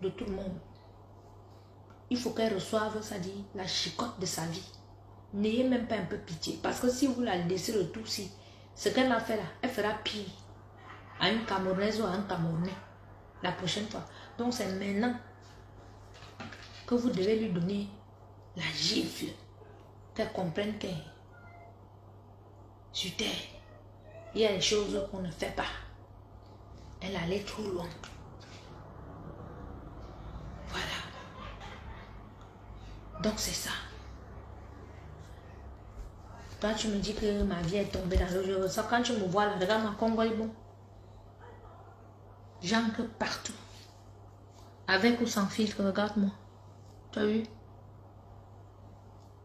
de tout le monde. Il faut qu'elle reçoive, ça dit, la chicotte de sa vie. N'ayez même pas un peu pitié. Parce que si vous la laissez le tout, si ce qu'elle m'a fait là, elle fera pire à une Camerounaise ou à un Camerounais la prochaine fois. Donc c'est maintenant que vous devez lui donner la gifle. Qu'elle comprenne que sur terre, il y a des choses qu'on ne fait pas. Elle allait trop loin. Voilà. Donc c'est ça. Toi, tu me dis que ma vie est tombée dans le jeu. Ça, quand tu me vois là, regarde ma Congo est bon. J'encre partout. Avec ou sans filtre, regarde-moi. Tu as vu?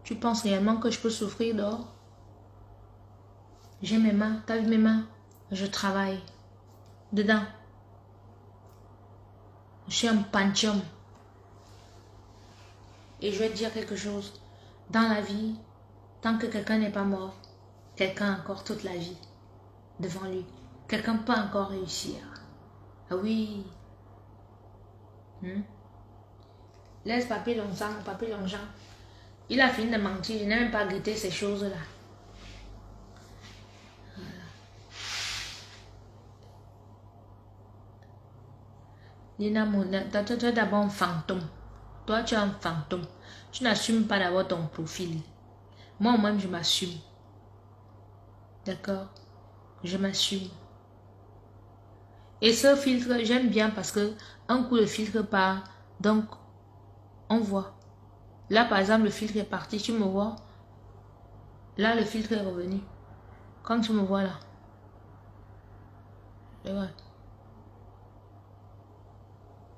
Tu penses réellement que je peux souffrir dehors? J'ai mes mains. Tu as vu mes mains? Je travaille. Dedans. Je suis un panthéon. Et je vais te dire quelque chose. Dans la vie, tant que quelqu'un n'est pas mort, quelqu'un a encore toute la vie devant lui. Quelqu'un peut encore réussir. Ah oui. Laisse Papy Longzang, Papy Longzang. Il a fini de mentir. Je n'ai même pas guetté ces choses-là. Lina Mouna, toi tu es d'abord un fantôme. Toi tu es un fantôme. Tu n'assumes pas d'abord ton profil. Moi-même je m'assume. D'accord? Je m'assume. Et ce filtre, j'aime bien parce que un coup le filtre part. Donc, on voit. Là, par exemple, le filtre est parti. Tu me vois? Là, le filtre est revenu. Quand tu me vois là. C'est vrai.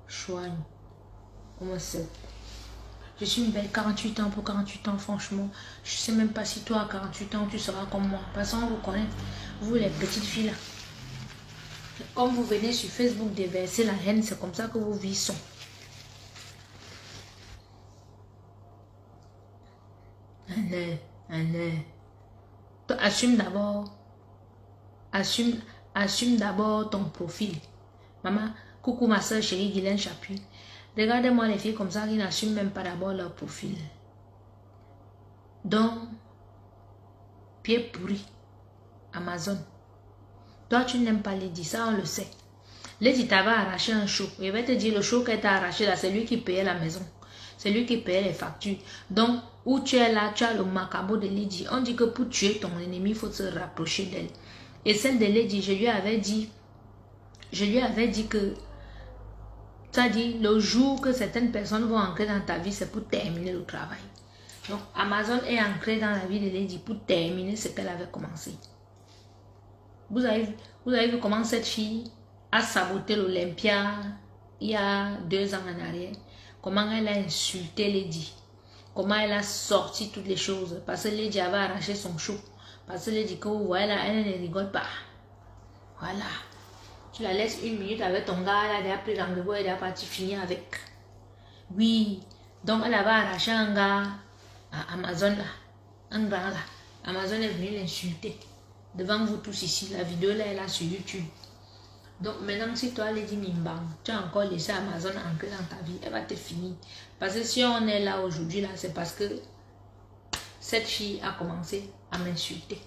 Chouane. Comment c'est? Je suis une belle 48 ans pour 48 ans, franchement. Je sais même pas si toi, à 48 ans, tu seras comme moi. Parce qu'on vous connaît, vous les petites filles là. Comme vous venez sur Facebook déverser la haine, c'est comme ça que vos vies sont. Assume d'abord. Assume d'abord ton profil. Maman, coucou ma soeur chérie Guylaine Chapuis. Regardez-moi les filles comme ça qui n'assument même pas d'abord leur profil. Donc, pied pourri. Amazon. Toi, tu n'aimes pas Lady, ça on le sait. Lady t'avait arraché un show. Il va te dire le show qu'elle t'a arraché là, c'est lui qui payait la maison. C'est lui qui payait les factures. Donc, où tu es là, tu as le macabo de Lady. On dit que pour tuer ton ennemi, il faut se rapprocher d'elle. Et celle de Lady, je lui avais dit que, ça dit, le jour que certaines personnes vont entrer dans ta vie, c'est pour terminer le travail. Donc, Amazon est entré dans la vie de Lady pour terminer ce qu'elle avait commencé. Vous avez vu comment cette fille a saboté l'Olympia il y a 2 ans en arrière. Comment elle a insulté Lady. Comment elle a sorti toutes les choses. Parce que Lady avait arraché son chou. Parce que Lady, que vous voyez là, elle ne rigole pas. Voilà. Tu la laisses 1 minute avec ton gars, elle a pris rendez-vous, elle est partie finir avec. Oui. Donc elle avait arraché un gars à Amazon là. Un grand là. Amazon est venu l'insulter. Devant vous tous ici, la vidéo là est là sur YouTube. Donc maintenant, si toi, Lady Mimbang, tu as encore laissé Amazon entrer dans ta vie, elle va te finir. Parce que si on est là aujourd'hui, là, c'est parce que cette fille a commencé à m'insulter.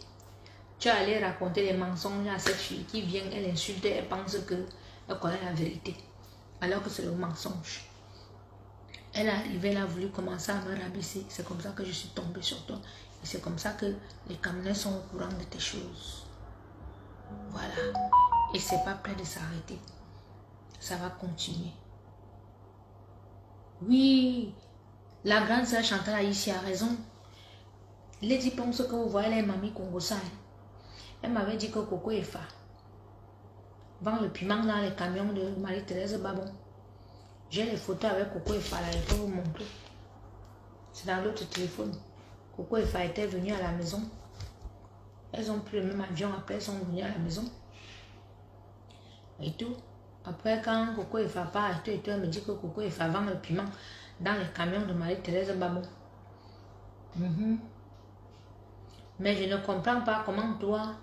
Tu es allé raconter les mensonges à cette fille qui vient, elle insulte, elle pense qu'elle connaît la vérité. Alors que c'est le mensonge. Elle est arrivée, elle a voulu commencer à me rabaisser. C'est comme ça que je suis tombée sur toi. Et c'est comme ça que les Camerounais sont au courant de tes choses. Voilà. Et c'est pas prêt de s'arrêter. Ça va continuer. Oui. La grande sœur Chantal ici a raison. Lady pense que vous voyez les mamies congolaises. Elle m'avait dit que Coco et Fa vend le piment dans les camions de Marie-Thérèse Babon. J'ai les photos avec Coco et Fa là, je peux vous montrer. C'est dans l'autre téléphone. Coco et Fa étaient venus à la maison. Elles ont pris le même avion, après elles sont venues à la maison. Et tout. Après quand Coco et Fa part, elle me dit que Coco et Fa vendent le piment dans les camions de Marie-Thérèse Babon. Mais je ne comprends pas comment toi,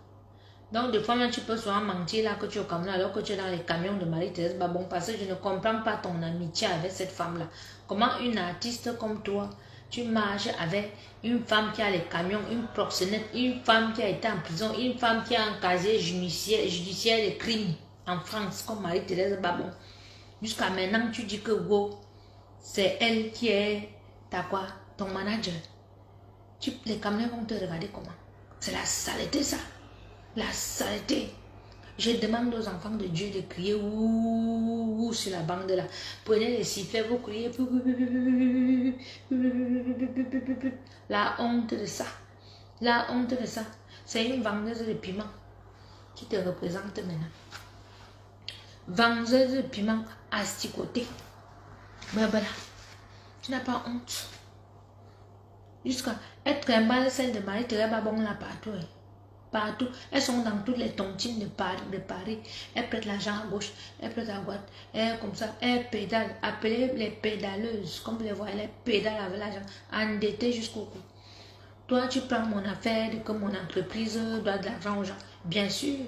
Donc, des fois, même, tu peux souvent mentir là que tu es au Cameroun alors que tu es dans les camions de Marie-Thérèse Babon parce que je ne comprends pas ton amitié avec cette femme-là. Comment une artiste comme toi, tu marches avec une femme qui a les camions, une proxénète, une femme qui a été en prison, une femme qui a un casier judiciaire de crimes en France comme Marie-Thérèse Babon. Jusqu'à maintenant, tu dis que wow, c'est elle qui est ton manager. Les Camerounais vont te regarder comment? C'est la saleté ça. La saleté. Je demande aux enfants de Dieu de crier ouh sur la bande là. Prenez les sifflets, vous criez. La honte de ça. La honte de ça. C'est une vendeuse de piment qui te représente maintenant. Vendeuse de piment asticoté. Mais voilà. Tu n'as pas honte. Jusqu'à être trimballe celle de Marie-Thérèse Babon là partout. Partout. Elles sont dans toutes les tontines de Paris. Elles prêtent l'argent à gauche, elles prêtent à droite. Elles comme ça, elles pédalent. Appelez les pédaleuses. Comme vous les voyez, elles pédalent avec l'argent. Endettées jusqu'au cou. Toi, tu prends mon affaire, que mon entreprise doit de l'argent aux gens. Bien sûr.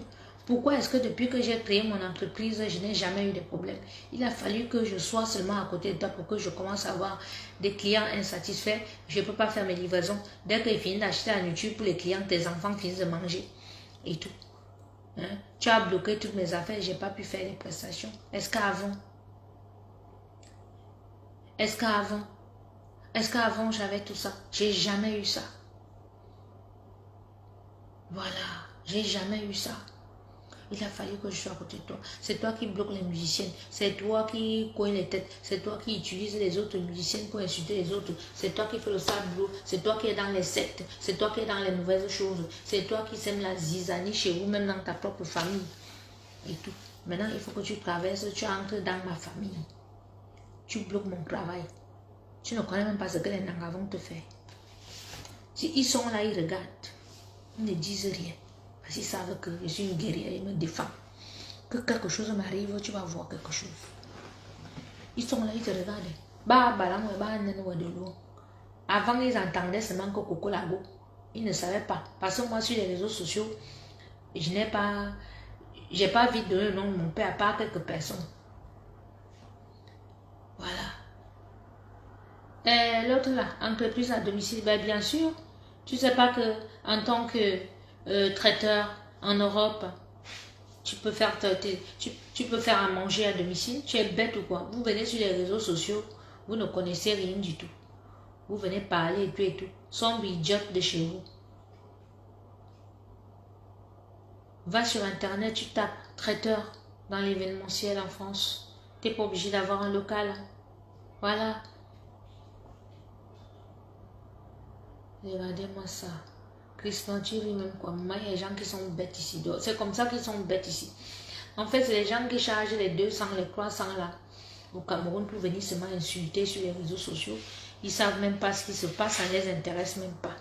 Pourquoi est-ce que depuis que j'ai créé mon entreprise, je n'ai jamais eu de problème? Il a fallu que je sois seulement à côté de toi pour que je commence à avoir des clients insatisfaits. Je ne peux pas faire mes livraisons. Dès qu'ils finissent d'acheter la nourriture pour les clients, tes enfants finissent de manger. Et tout. Hein? Tu as bloqué toutes mes affaires, je n'ai pas pu faire les prestations. Est-ce qu'avant j'avais tout ça? J'ai jamais eu ça. Voilà, j'ai jamais eu ça. Il a fallu que je sois à côté de toi. C'est toi qui bloques les musiciennes. C'est toi qui cogne les têtes. C'est toi qui utilise les autres musiciennes pour insulter les autres. C'est toi qui fais le sale boulot. C'est toi qui es dans les sectes. C'est toi qui es dans les mauvaises choses. C'est toi qui sème la zizanie chez vous, même dans ta propre famille. Et tout. Maintenant, il faut que tu traverses. Tu entres dans ma famille. Tu bloques mon travail. Tu ne connais même pas ce que les Nangas vont te faire. Si ils sont là, ils regardent. Ils ne disent rien. Parce qu'ils savent que je suis une guerrière, ils me défendent. Que quelque chose m'arrive, tu vas voir quelque chose. Ils sont là, ils te regardent. De l'eau. Avant, ils entendaient seulement que Coco Lago. Ils ne savaient pas. Parce que moi, sur les réseaux sociaux, j'ai pas vite donné le nom de mon père, à part quelques personnes. Voilà. L'autre là, entreprise à domicile, ben bien sûr. Tu sais pas que en tant que traiteur en Europe, tu peux faire à manger à domicile. Tu es bête ou quoi? Vous venez sur les réseaux sociaux, vous ne connaissez rien du tout. Vous venez parler et tout et tout. Sombre idiote de chez vous. Va sur internet, tu tapes traiteur dans l'événementiel en France. Tu n'es pas obligé d'avoir un local. Voilà. Regardez-moi ça. Crispin, tu ris même quoi. Moi, il y a des gens qui sont bêtes ici. C'est comme ça qu'ils sont bêtes ici. En fait, c'est les gens qui chargent les 200, les 300 là au Cameroun pour venir seulement insulter sur les réseaux sociaux. Ils ne savent même pas ce qui se passe, ça ne les intéresse même pas.